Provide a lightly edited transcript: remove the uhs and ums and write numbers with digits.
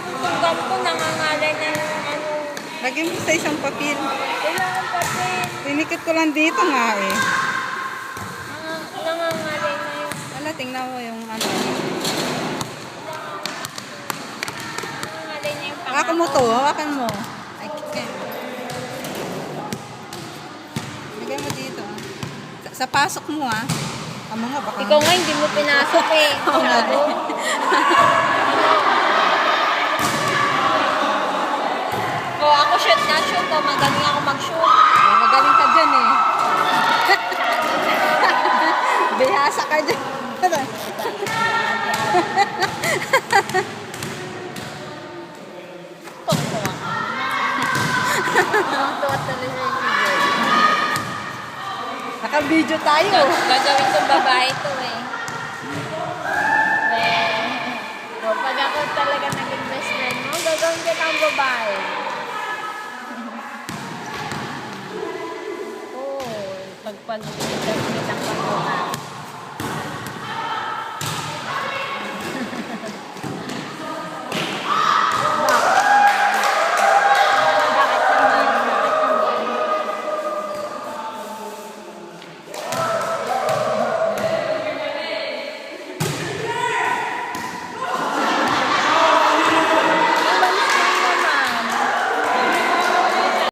Itong gum ko nangangalay na yung ano. Lagyan mo sa isang papel. Kailangan papel. Pinikit ko lang dito nga eh. Nangangalay na yung... Wala, tingnan mo yung ano. Nangangalay na yung Hawakan mo to, hawakan mo. Ay, kaya. Lagyan mo dito. Sa pasok mo ah. Amo nga baka. Ikaw nga hindi mo pinasok eh. Oo nga eh. O ako shoot na shoot o magaling ako mag-shoot. Magaling ka dyan eh. Bihasa ka dyan. Tuwa talaga yung video. Naka-video tayo. Gagawin kong babae to eh. O, pag ako talaga naging best friend mo, gagawin kita ang babae. Oo, pag-pag-kitang pag